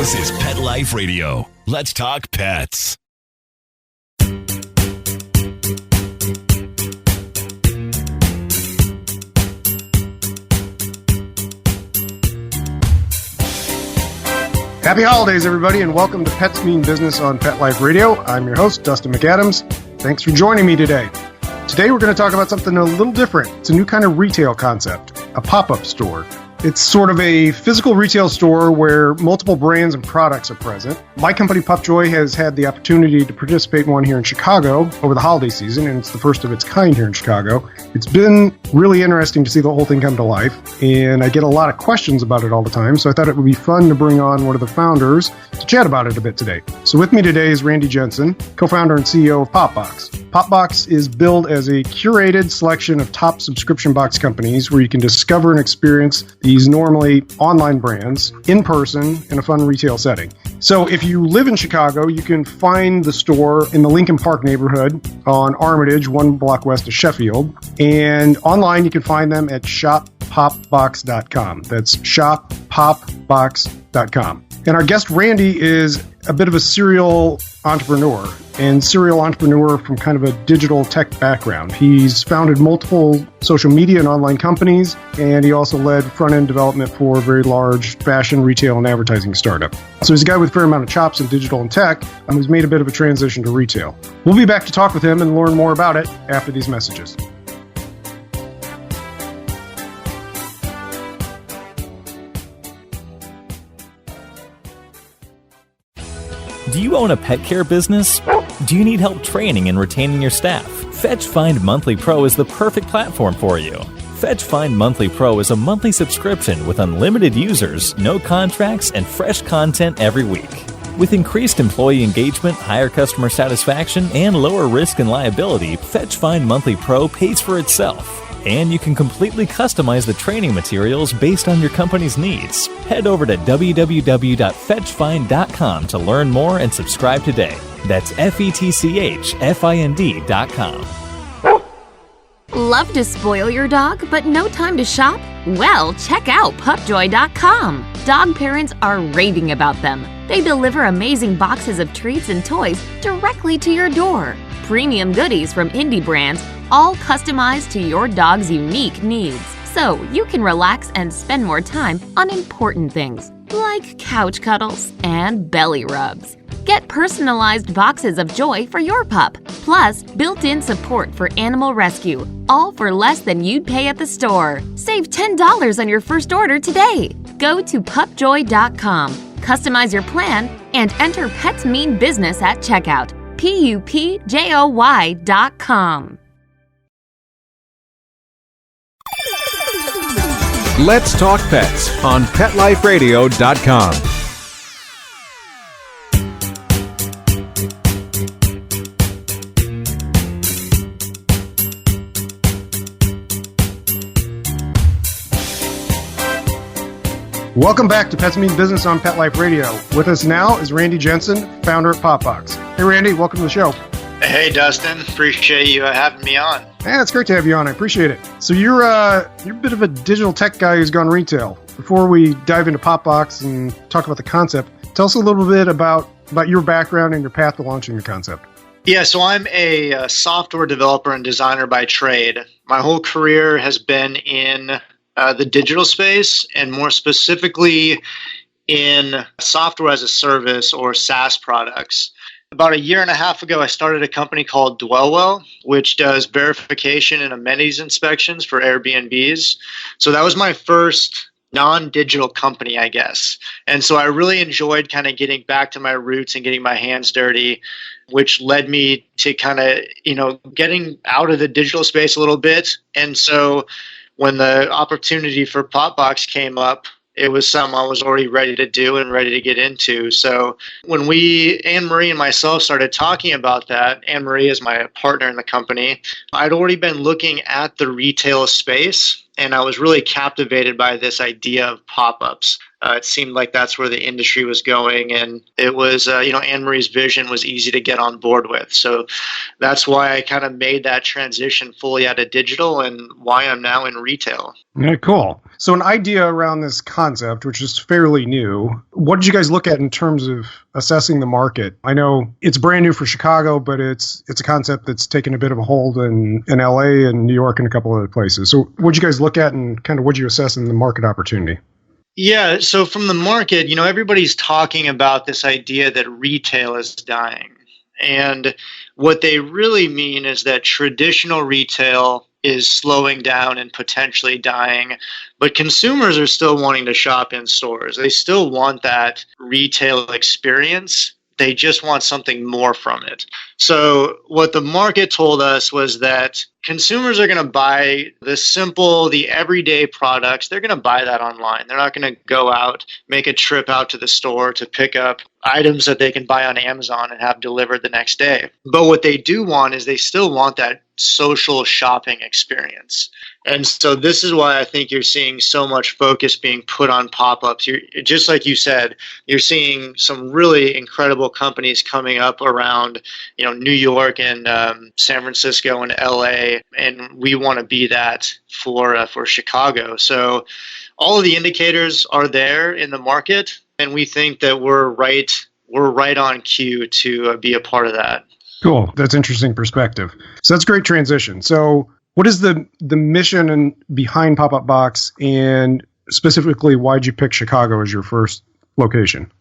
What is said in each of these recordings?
This is Pet Life Radio. Let's talk pets. Happy holidays, everybody, and welcome to Pets Mean Business on Pet Life Radio. I'm your host, Dustin McAdams. Thanks for joining me today. Today, we're going to talk about something a little different. It's a new kind of retail concept, a pop-up store. It's sort of a physical retail store where multiple brands and products are present. My company, Pupjoy, has had the opportunity to participate in one here in Chicago over the holiday season, and it's the first of its kind here in Chicago. It's been really interesting to see the whole thing come to life, and I get a lot of questions about it all the time, so I thought it would be fun to bring on one of the founders to chat about it a bit today. So with me today is Randy Jensen, co-founder and CEO of PopBox. PopBox is billed as a curated selection of top subscription box companies where you can discover and experience these normally online brands in person in a fun retail setting. So if you live in Chicago, you can find the store in the Lincoln Park neighborhood on Armitage, one block west of Sheffield. And online, you can find them at shoppopbox.com. That's shoppopbox.com. And our guest, Randy, is a bit of a serial entrepreneur from kind of a digital tech background. He's founded multiple social media and online companies, and he also led front-end development for a very large fashion, retail, and advertising startup. So he's a guy with a fair amount of chops in digital and tech, and who's made a bit of a transition to retail. We'll be back to talk with him and learn more about it after these messages. Do you own a pet care business? Do you need help training and retaining your staff? Fetch Find Monthly Pro is the perfect platform for you. Fetch Find Monthly Pro is a monthly subscription with unlimited users, no contracts, and fresh content every week. With increased employee engagement, higher customer satisfaction, and lower risk and liability, Fetch Find Monthly Pro pays for itself. And you can completely customize the training materials based on your company's needs. Head over to www.fetchfind.com to learn more and subscribe today. That's FETCHFIND.com. Love to spoil your dog, but no time to shop? Well, check out Pupjoy.com. Dog parents are raving about them. They deliver amazing boxes of treats and toys directly to your door. Premium goodies from indie brands, all customized to your dog's unique needs, so you can relax and spend more time on important things like couch cuddles and belly rubs. Get personalized boxes of joy for your pup, plus built-in support for animal rescue, all for less than you'd pay at the store. Save $10 on your first order today. Go to Pupjoy.com, customize your plan, and enter Pets Mean Business at checkout. PUPJOY.com. Let's Talk Pets on PetLifeRadio.com. Welcome back to Pets Mean Business on Pet Life Radio. With us now is Randy Jensen, founder at PopBox. Hey, Randy, welcome to the show. Hey, Dustin. Appreciate you having me on. Yeah, it's great to have you on. I appreciate it. So you're a bit of a digital tech guy who's gone retail. Before we dive into PopBox and talk about the concept, tell us a little bit about your background and your path to launching the concept. Yeah, so I'm a software developer and designer by trade. My whole career has been in the digital space, and more specifically in software as a service or SaaS products. About a year and a half ago, I started a company called Dwellwell, which does verification and amenities inspections for Airbnbs. So that was my first non-digital company, I guess. And so I really enjoyed kind of getting back to my roots and getting my hands dirty, which led me to kind of, getting out of the digital space a little bit. And so when the opportunity for PopBox came up, it was something I was already ready to do and ready to get into. So when Anne-Marie and myself started talking about that, Anne-Marie is my partner in the company, I'd already been looking at the retail space, and I was really captivated by this idea of pop-ups. It seemed like that's where the industry was going, and it was, Anne Marie's vision was easy to get on board with. So that's why I kind of made that transition fully out of digital and why I'm now in retail. Yeah, cool. So an idea around this concept, which is fairly new, what did you guys look at in terms of assessing the market? I know it's brand new for Chicago, but it's a concept that's taken a bit of a hold in LA and New York and a couple other places. So what did you guys look at and kind of what did you assess in the market opportunity? Yeah, so from the market, everybody's talking about this idea that retail is dying. And what they really mean is that traditional retail is slowing down and potentially dying, but consumers are still wanting to shop in stores. They still want that retail experience. They just want something more from it. So what the market told us was that consumers are going to buy the everyday products. They're going to buy that online. They're not going to go out, make a trip out to the store to pick up items that they can buy on Amazon and have delivered the next day. But what they do want is they still want that social shopping experience. And so this is why I think you're seeing so much focus being put on pop-ups. Just like you said, you're seeing some really incredible companies coming up around, New York and San Francisco and LA, and we want to be that for Chicago. So all of the indicators are there in the market, and we think that we're right on cue to be a part of that. Cool. That's interesting perspective. So that's a great transition. So what is the mission and behind Pop-Up Box, and specifically, why'd you pick Chicago as your first location?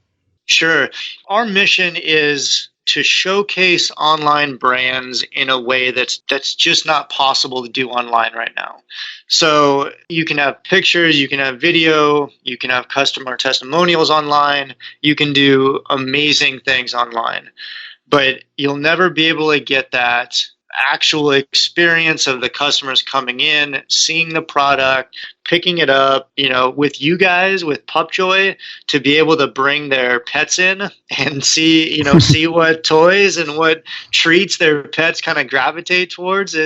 Sure. Our mission is to showcase online brands in a way that's just not possible to do online right now. So you can have pictures, you can have video, you can have customer testimonials online, you can do amazing things online, but you'll never be able to get that actual experience of the customers coming in, seeing the product, picking it up, with you guys, with Pupjoy, to be able to bring their pets in and see what toys and what treats their pets kind of gravitate towards.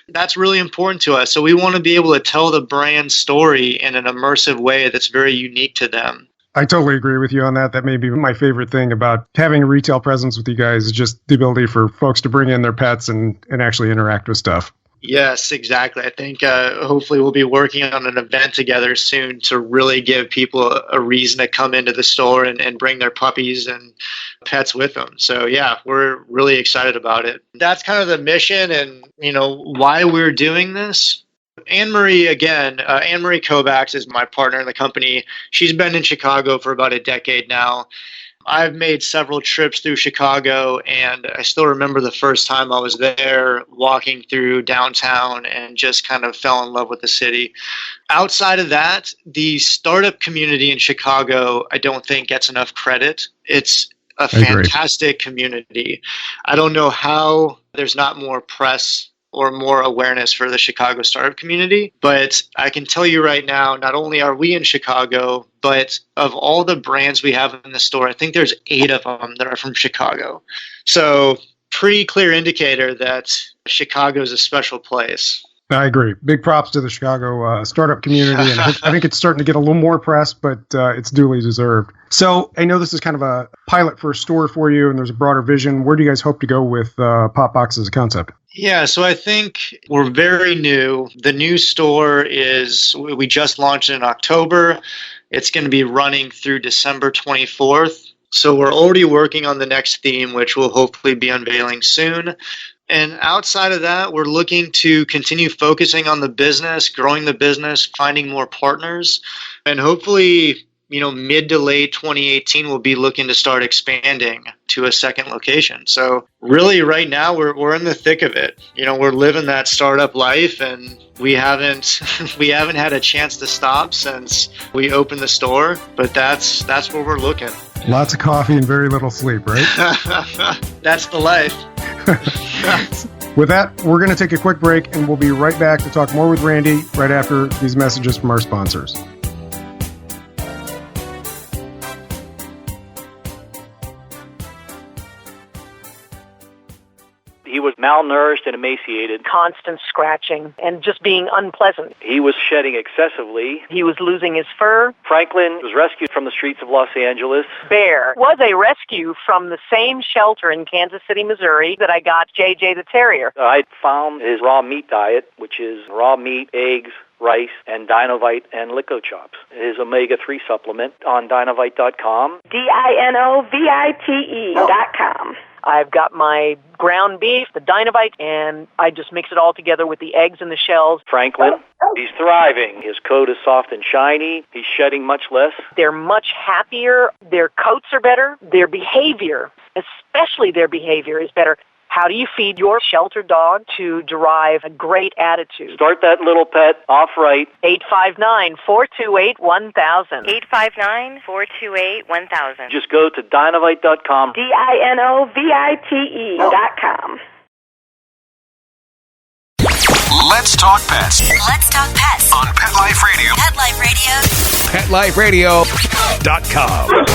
That's really important to us. So we want to be able to tell the brand story in an immersive way that's very unique to them. I totally agree with you on that. That may be my favorite thing about having a retail presence with you guys, is just the ability for folks to bring in their pets and actually interact with stuff. Yes, exactly. I think hopefully we'll be working on an event together soon to really give people a reason to come into the store and bring their puppies and pets with them. So yeah, we're really excited about it. That's kind of the mission and, why we're doing this. Anne Marie Kovacs is my partner in the company. She's been in Chicago for about a decade now. I've made several trips through Chicago, and I still remember the first time I was there walking through downtown and just kind of fell in love with the city. Outside of that, the startup community in Chicago, I don't think gets enough credit. It's a fantastic community. I don't know how there's not more press or more awareness for the Chicago startup community. But I can tell you right now, not only are we in Chicago, but of all the brands we have in the store, I think there's 8 of them that are from Chicago. So pretty clear indicator that Chicago is a special place. I agree. Big props to the Chicago startup community. And I think it's starting to get a little more press, but it's duly deserved. So I know this is kind of a pilot for a store for you, and there's a broader vision. Where do you guys hope to go with PopBox as a concept? Yeah, so I think we're very new. The new store we just launched in October. It's going to be running through December 24th. So we're already working on the next theme, which we'll hopefully be unveiling soon. And outside of that, we're looking to continue focusing on the business, growing the business, finding more partners, and hopefully, mid to late 2018, we'll be looking to start expanding to a second location. So really right now we're in the thick of it. We're living that startup life, and we haven't had a chance to stop since we opened the store, but that's where we're looking. Lots of coffee and very little sleep, right? That's the life. With that, we're going to take a quick break, and we'll be right back to talk more with Randy right after these messages from our sponsors. He was malnourished and emaciated. Constant scratching and just being unpleasant. He was shedding excessively. He was losing his fur. Franklin was rescued from the streets of Los Angeles. Bear was a rescue from the same shelter in Kansas City, Missouri that I got JJ the Terrier. I found his raw meat diet, which is raw meat, eggs, rice, and Dinovite and Lico Chops. His omega-3 supplement on Dinovite.com. DINOVITE.com. I've got my ground beef, the Dinovite, and I just mix it all together with the eggs and the shells. Franklin, he's thriving. His coat is soft and shiny. He's shedding much less. They're much happier. Their coats are better. Their behavior, especially their behavior, is better. How do you feed your shelter dog to derive a great attitude? Start that little pet off right. 859-428-1000. 859-428-1000. Just go to Dinovite.com. DINOVITE.com. Let's talk pets Let's talk pets on Pet Life Radio. Pet Life Radio. PetLifeRadio.com.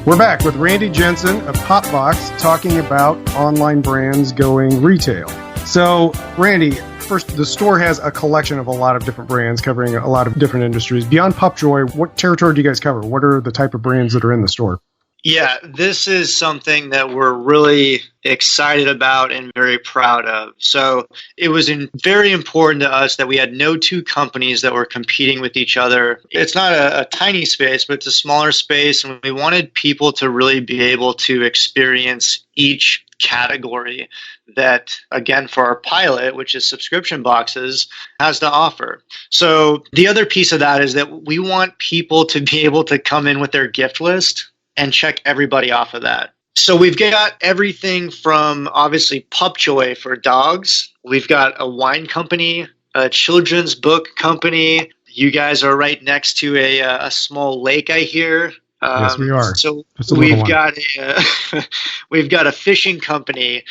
We're back with Randy Jensen of Popbox talking about online brands going retail. So, Randy, first, the store has a collection of a lot of different brands covering a lot of different industries. Beyond Pupjoy, what territory do you guys cover? What are the type of brands that are in the store? Yeah, this is something that we're really excited about and very proud of. So it was very important to us that we had no two companies that were competing with each other. It's not a tiny space, but it's a smaller space, and we wanted people to really be able to experience each category that, again, for our pilot, which is subscription boxes, has to offer. So the other piece of that is that we want people to be able to come in with their gift list and check everybody off of that. So we've got everything from, obviously, Pupjoy for dogs. We've got a wine company, a children's book company. You guys are right next to a small lake, I hear. Yes, we are. So we've got a fishing company,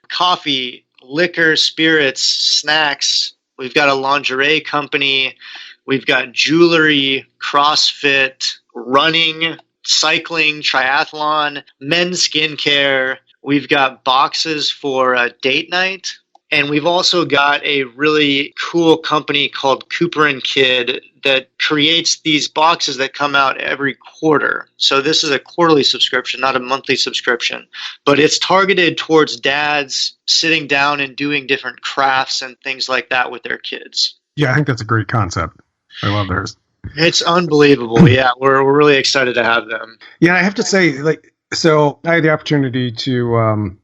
coffee, liquor, spirits, snacks. We've got a lingerie company. We've got jewelry, CrossFit, running, cycling, triathlon, men's skincare. We've got boxes for date night. And we've also got a really cool company called Cooper & Kid that creates these boxes that come out every quarter. So this is a quarterly subscription, not a monthly subscription. But it's targeted towards dads sitting down and doing different crafts and things like that with their kids. Yeah, I think that's a great concept. I love theirs. It's unbelievable. Yeah, we're really excited to have them. Yeah, I have to say, so I had the opportunity to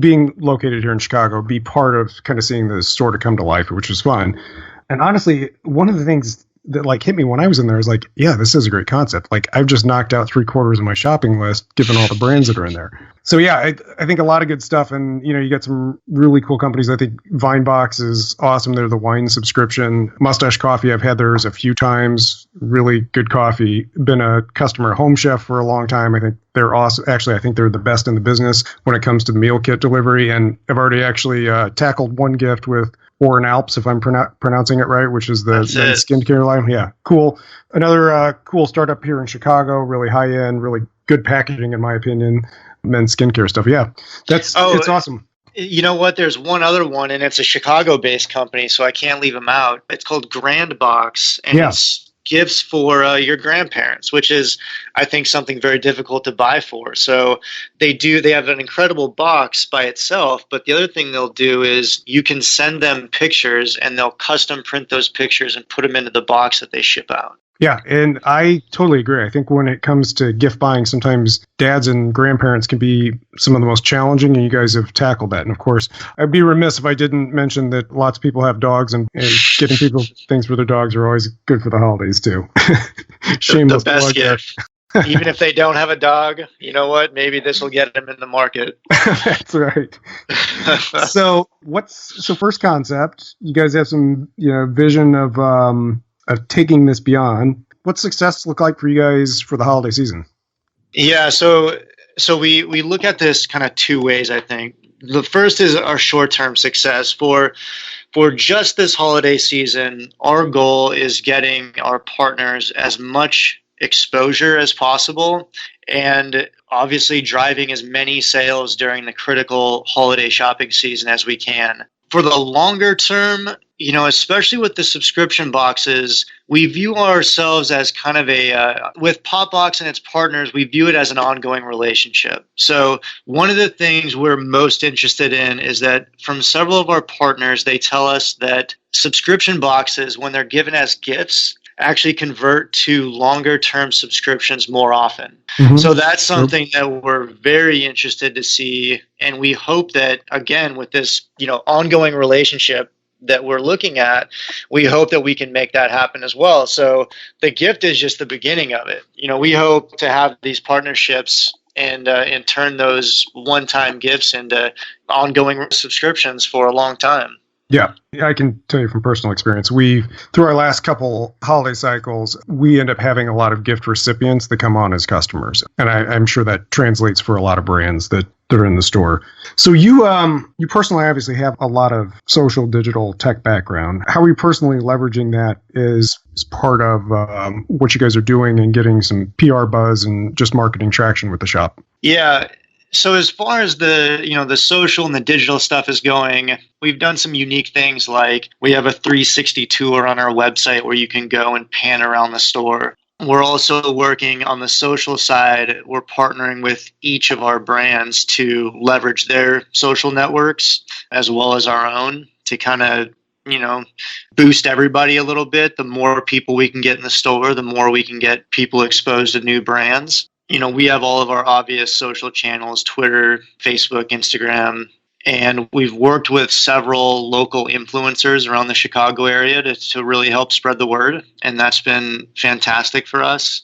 being located here in Chicago, be part of kind of seeing the store to come to life, which was fun. And honestly, one of the things that hit me when I was in there is yeah, this is a great concept. I've just knocked out 3/4 of my shopping list, given all the brands that are in there. So yeah, I think a lot of good stuff. And, you get some really cool companies. I think Vinebox is awesome. They're the wine subscription. Mustache Coffee, I've had theirs a few times. Really good coffee. Been a customer at Home Chef for a long time. I think they're awesome. Actually, I think they're the best in the business when it comes to meal kit delivery. And I've already actually tackled one gift with Oren Alps, if I'm pronouncing it right, which is the men's skincare line. Yeah, cool. Another cool startup here in Chicago, really high-end, really good packaging, in my opinion. Men's skincare stuff. Yeah, it's awesome. You know what? There's one other one, and it's a Chicago-based company, so I can't leave them out. It's called Grand Box, and it's gifts for your grandparents, which is, I think, something very difficult to buy for. So they have an incredible box by itself, but the other thing they'll do is you can send them pictures, and they'll custom print those pictures and put them into the box that they ship out. Yeah, and I totally agree. I think when it comes to gift buying, sometimes dads and grandparents can be some of the most challenging, and you guys have tackled that. And of course, I'd be remiss if I didn't mention that lots of people have dogs, and getting people things for their dogs are always good for the holidays, too. Shameless the best gift. Even if they don't have a dog, you know what? Maybe this will get them in the market. That's right. So first concept, you guys have some vision of taking this beyond. What's success look like for you guys for the holiday season? Yeah, so we look at this kind of two ways, I think. the first is our short-term success. For just this holiday season, our goal is getting our partners as much exposure as possible, and obviously driving as many sales during the critical holiday shopping season as we can. For the longer term, especially with the subscription boxes, we view ourselves as kind of with Popbox and its partners, we view it as an ongoing relationship. So one of the things we're most interested in is that from several of our partners, they tell us that subscription boxes, when they're given as gifts, actually convert to longer term subscriptions more often. Mm-hmm. So that's something that we're very interested to see. And we hope that, again, with this, ongoing relationship that we're looking at, we hope that we can make that happen as well. So the gift is just the beginning of it. We hope to have these partnerships and turn those one-time gifts into ongoing subscriptions for a long time. Yeah, I can tell you from personal experience, through our last couple holiday cycles, we end up having a lot of gift recipients that come on as customers. And I'm sure that translates for a lot of brands that are in the store. So you personally obviously have a lot of social digital tech background. How are you personally leveraging that as part of what you guys are doing and getting some PR buzz and just marketing traction with the shop? Yeah. So as far as the social and the digital stuff is going, we've done some unique things, like we have a 360 tour on our website where you can go and pan around the store. We're also working on the social side. We're partnering with each of our brands to leverage their social networks as well as our own to kind of boost everybody a little bit. The more people we can get in the store, the more we can get people exposed to new brands. We have all of our obvious social channels, Twitter, Facebook, Instagram, and we've worked with several local influencers around the Chicago area to really help spread the word, and that's been fantastic for us.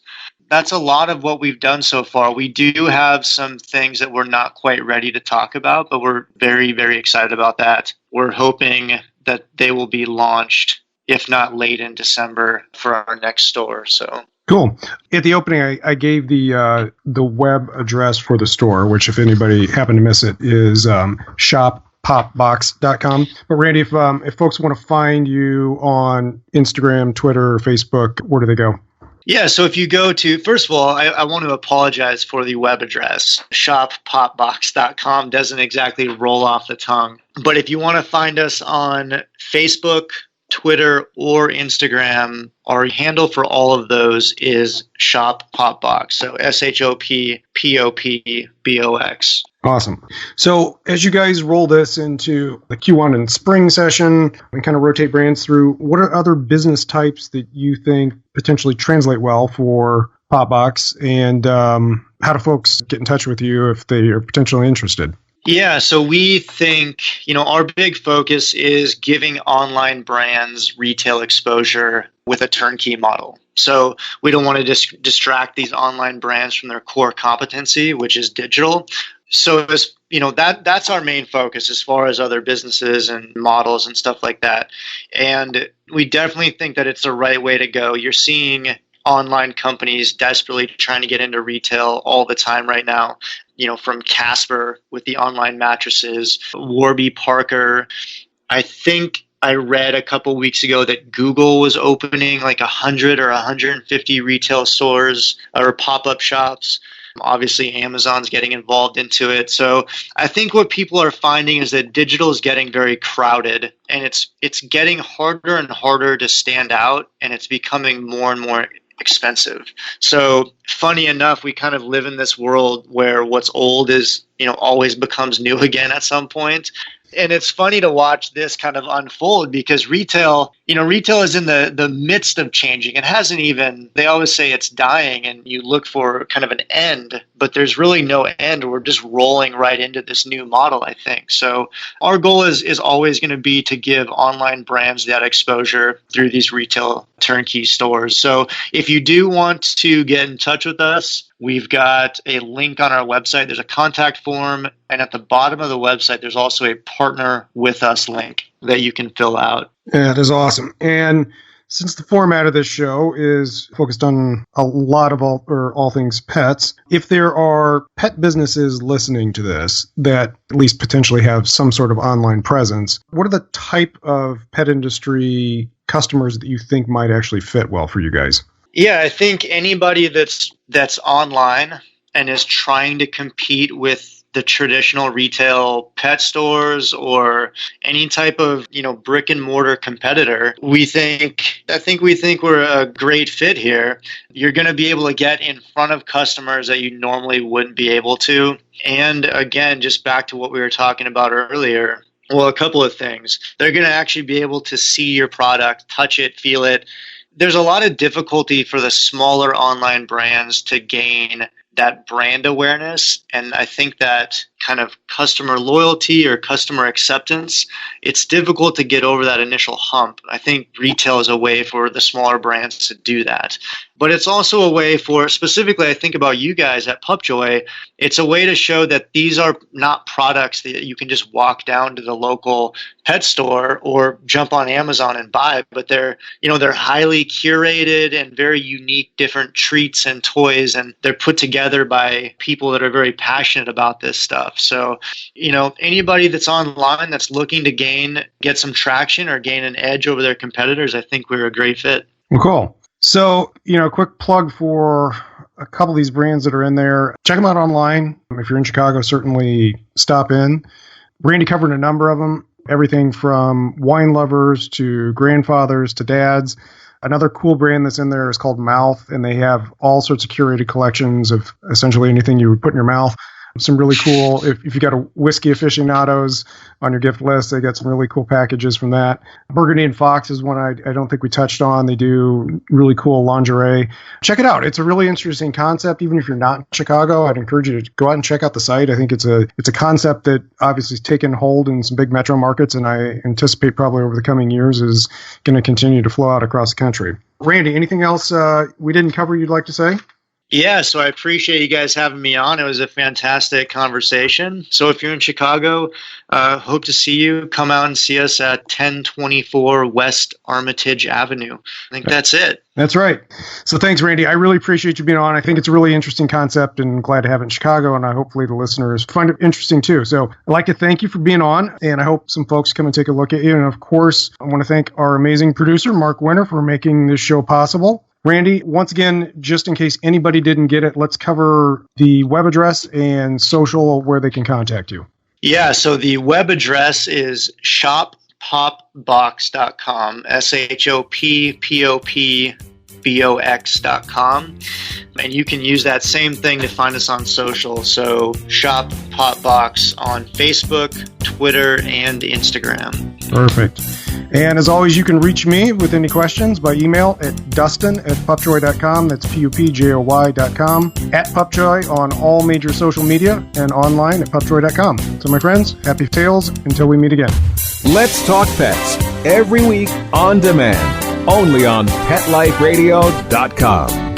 That's a lot of what we've done so far. We do have some things that we're not quite ready to talk about, but we're very, very excited about that. We're hoping that they will be launched, if not late in December, for our next store. So. Cool. At the opening, I gave the web address for the store, which if anybody happened to miss it, is shoppopbox.com. But Randy, if folks want to find you on Instagram, Twitter, or Facebook, where do they go? Yeah, so if you go to, first of all, I want to apologize for the web address. Shoppopbox.com doesn't exactly roll off the tongue. But if you want to find us on Facebook, Twitter, or Instagram, our handle for all of those is Shop Popbox. So ShopPopBox. Awesome. So as you guys roll this into the Q1 and spring session and kind of rotate brands through, what are other business types that you think potentially translate well for Popbox? And how do folks get in touch with you if they are potentially interested? Yeah, so we think, our big focus is giving online brands retail exposure with a turnkey model. So we don't want to distract these online brands from their core competency, which is digital. So that's our main focus as far as other businesses and models and stuff like that. And we definitely think that it's the right way to go. You're seeing online companies desperately trying to get into retail all the time right now. From Casper with the online mattresses, Warby Parker. I think I read a couple weeks ago that Google was opening like 100 or 150 retail stores or pop-up shops. Obviously, Amazon's getting involved into it. So I think what people are finding is that digital is getting very crowded, and it's getting harder and harder to stand out, and it's becoming more and more expensive. So funny enough, we kind of live in this world where what's old is, always becomes new again at some point. And it's funny to watch this kind of unfold because retail is in the midst of changing. It hasn't even, they always say it's dying and you look for kind of an end, but there's really no end. We're just rolling right into this new model, I think. So our goal is always going to be to give online brands that exposure through these retail turnkey stores. So if you do want to get in touch with us, we've got a link on our website. There's a contact form. And at the bottom of the website, there's also a partner with us link that you can fill out. Yeah, that is awesome. And Since the format of this show is focused on a lot of all things pets, if there are pet businesses listening to this that at least potentially have some sort of online presence, what are the type of pet industry customers that you think might actually fit well for you guys? Yeah, I think anybody that's online and is trying to compete with the traditional retail pet stores or any type of, brick and mortar competitor, we think we're a great fit here. You're going to be able to get in front of customers that you normally wouldn't be able to. And again, just back to what we were talking about earlier, well, a couple of things. They're going to actually be able to see your product, touch it, feel it. There's a lot of difficulty for the smaller online brands to gain that brand awareness. And I think that kind of customer loyalty or customer acceptance, it's difficult to get over that initial hump. I think retail is a way for the smaller brands to do that. But it's also a way for, specifically, I think about you guys at Pupjoy, it's a way to show that these are not products that you can just walk down to the local pet store or jump on Amazon and buy, but they're highly curated and very unique, different treats and toys, and they're put together by people that are very passionate about this stuff. So, anybody that's online that's looking to get some traction or gain an edge over their competitors, I think we're a great fit. Well, cool. So, quick plug for a couple of these brands that are in there. Check them out online. If you're in Chicago, certainly stop in. Randy covered a number of them, everything from wine lovers to grandfathers to dads. Another cool brand that's in there is called Mouth, and they have all sorts of curated collections of essentially anything you would put in your mouth. Some really cool, if you got a whiskey aficionados on your gift list, they got some really cool packages from that. Burgundy and Fox is one I don't think we touched on. They do really cool lingerie. Check it out. It's a really interesting concept. Even if you're not in Chicago, I'd encourage you to go out and check out the site. I think it's a concept that obviously has taken hold in some big metro markets, and I anticipate probably over the coming years is going to continue to flow out across the country. Randy, anything else we didn't cover you'd like to say? Yeah, so I appreciate you guys having me on. It was a fantastic conversation. So if you're in Chicago, hope to see you. Come out and see us at 1024 West Armitage Avenue. I think that's it. That's right. So thanks, Randy. I really appreciate you being on. I think it's a really interesting concept and glad to have it in Chicago, and hopefully the listeners find it interesting too. So I'd like to thank you for being on, and I hope some folks come and take a look at you. And of course, I want to thank our amazing producer, Mark Winter, for making this show possible. Randy, once again, just in case anybody didn't get it, let's cover the web address and social where they can contact you. Yeah, so the web address is shoppopbox.com, shoppopbox.com. And you can use that same thing to find us on social. So Shop Popbox on Facebook, Twitter, and Instagram. Perfect. And as always, you can reach me with any questions by email at dustin@pupjoy.com. That's PUPJOY.com. At Pupjoy on all major social media and online at pupjoy.com. So my friends, happy tales until we meet again. Let's Talk Pets, every week on demand, only on PetLifeRadio.com.